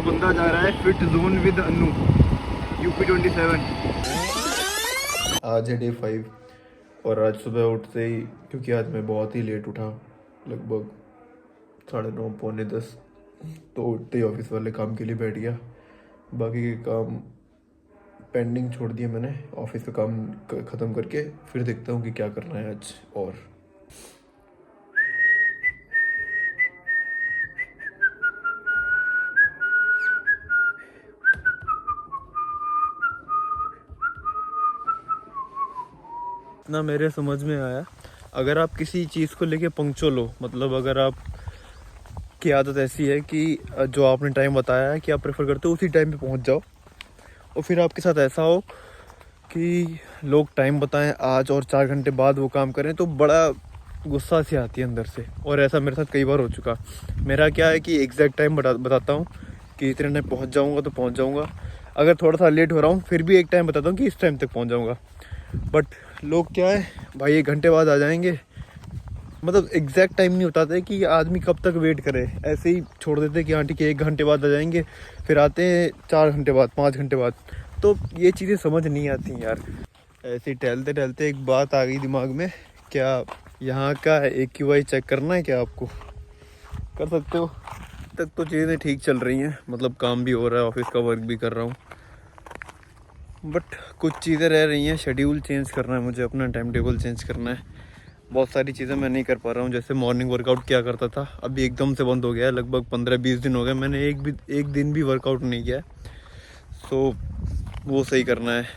बंदा जा रहा है fit zone with Anu UP 27। आज है डे 5 और आज सुबह उठते ही, क्योंकि आज मैं बहुत ही लेट उठा, लगभग 9:30 पौने 10, तो उठते ही ऑफिस वाले काम के लिए बैठ गया। बाकी के काम पेंडिंग छोड़ दिए मैंने, ऑफिस का काम ख़त्म करके फिर देखता हूँ कि क्या करना है आज। और इतना मेरे समझ में आया, अगर आप किसी चीज़ को लेके पंक्चुअल हो, मतलब अगर आप की आदत ऐसी है कि जो आपने टाइम बताया है कि आप प्रेफर करते हो उसी टाइम पे पहुंच जाओ, और फिर आपके साथ ऐसा हो कि लोग टाइम बताएं आज और 4 घंटे बाद वो काम करें, तो बड़ा गुस्सा सी आती है अंदर से। और ऐसा मेरे साथ कई बार हो चुका। मेरा क्या है कि एग्जैक्ट टाइम बताता हूँ कि इतने टाइम पहुँच जाऊँगा तो पहुँच जाऊँगा। अगर थोड़ा सा लेट हो रहा हूँ फिर भी एक टाइम बताता हूँ कि इस टाइम तक पहुँच जाऊँगा। बट लोग क्या है भाई, 1 घंटे बाद आ जाएंगे, मतलब एग्जैक्ट टाइम नहीं बताते कि आदमी कब तक वेट करे, ऐसे ही छोड़ देते कि हाँ ठीक है 1 घंटे बाद आ जाएंगे, फिर आते हैं 4 घंटे बाद, 5 घंटे बाद। तो ये चीज़ें समझ नहीं आती यार। ऐसे ही टहलते टहलते एक बात आ गई दिमाग में, क्या यहाँ का AQI चेक करना है क्या आपको? कर सकते हो। तक तो चीज़ें ठीक चल रही हैं, मतलब काम भी हो रहा है, ऑफिस का वर्क भी कर रहा हूँ, बट कुछ चीज़ें रह रही हैं। शेड्यूल चेंज करना है मुझे, अपना टाइम टेबल चेंज करना है। बहुत सारी चीज़ें मैं नहीं कर पा रहा हूँ। जैसे मॉर्निंग वर्कआउट किया करता था, अभी एकदम से बंद हो गया है। लगभग 15-20 दिन हो गए मैंने एक दिन भी वर्कआउट नहीं किया, सो वो सही करना है।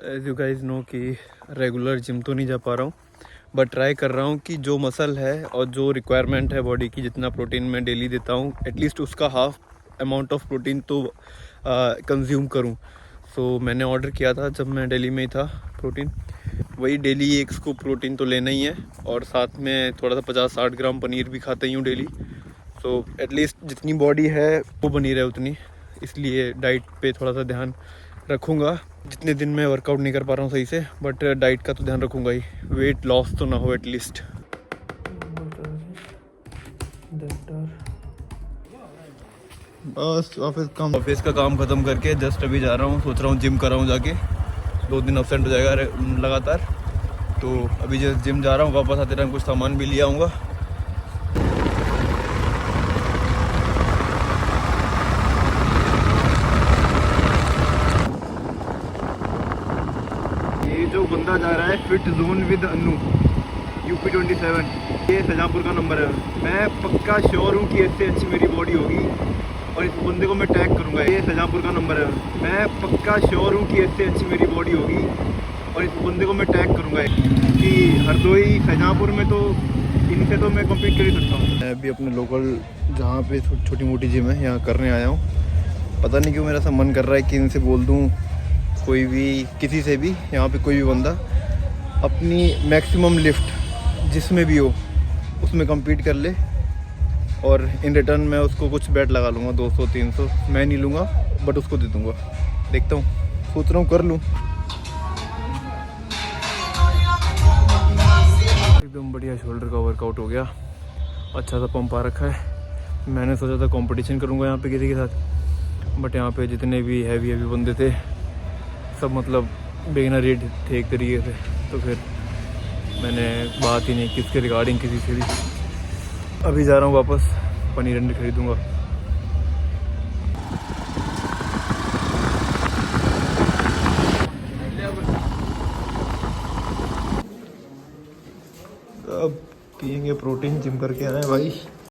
एज यू गाइज नो कि रेगुलर जिम तो नहीं जा पा रहा हूँ, बट ट्राई कर रहा हूँ कि जो मसल है और जो रिक्वायरमेंट है बॉडी की, जितना प्रोटीन मैं डेली देता हूँ, एटलीस्ट उसका हाफ अमाउंट ऑफ प्रोटीन तो कंज्यूम करूँ। सो मैंने ऑर्डर किया था जब मैं दिल्ली में ही था प्रोटीन, वही डेली एक स्कूप प्रोटीन तो लेना ही है, और साथ में थोड़ा सा 50-60 ग्राम पनीर भी खाता ही हूँ डेली। सो एटलीस्ट जितनी बॉडी है वो बनी रहे उतनी, इसलिए डाइट पे थोड़ा सा ध्यान रखूँगा। जितने दिन मैं वर्कआउट नहीं कर पा रहा हूँ सही से, बट डाइट का तो ध्यान रखूँगा ही, वेट लॉस तो ना हो एटलीस्ट। बस ऑफिस का काम ख़त्म करके जस्ट अभी जा रहा हूँ, सोच रहा हूँ जिम कर रहा हूँ जाके। 2 दिन अब्सेंट हो जाएगा लगातार, तो अभी जस्ट जिम जा रहा हूँ। वापस आते टाइम कुछ सामान भी ले आऊँगा। ये जो बंदा जा रहा है fit zone with Anu UP 27, ये शाहजहाँपुर का नंबर है। मैं पक्का श्योर हूँ कि इससे अच्छी मेरी बॉडी होगी, और इस बंदे को मैं टैग करूँगा। ये शाहजहाँपुर का नंबर है। मैं पक्का श्योर हूँ कि इससे अच्छी मेरी बॉडी होगी, और इस बंदे को मैं टैग करूँगा कि हरदोई शाहजहाँपुर में तो इनसे तो मैं कम्पीट कर ही सकता हूँ। मैं अभी अपने लोकल जहाँ पे छोटी मोटी जिम है यहाँ करने आया हूँ। पता नहीं क्यों मेरा ऐसा मन कर रहा है कि इनसे बोल दूँ, कोई भी किसी से भी, यहाँ पे कोई भी बंदा अपनी मैक्सिमम लिफ्ट जिसमें भी हो उसमें कम्पीट कर ले, और इन रिटर्न मैं उसको कुछ बैट लगा लूँगा। 200-300 मैं नहीं लूँगा, बट उसको दे दूँगा। देखता हूँ, सोच रहा हूँ कर लूँ। एकदम बढ़िया शोल्डर का वर्कआउट हो गया, अच्छा सा पंप आ रखा है। मैंने सोचा था कंपटीशन करूँगा यहाँ पे किसी के साथ, बट यहाँ पे जितने भी हैवी बंदे थे सब मतलब बिगिनर रेट थे एक तरीके से, तो फिर मैंने बात ही नहीं किसके रिगार्डिंग किसी से भी। अभी जा रहा हूँ वापस, पनीर अंडे खरीदूँगा। अब पियेंगे प्रोटीन, जिम करके आए भाई।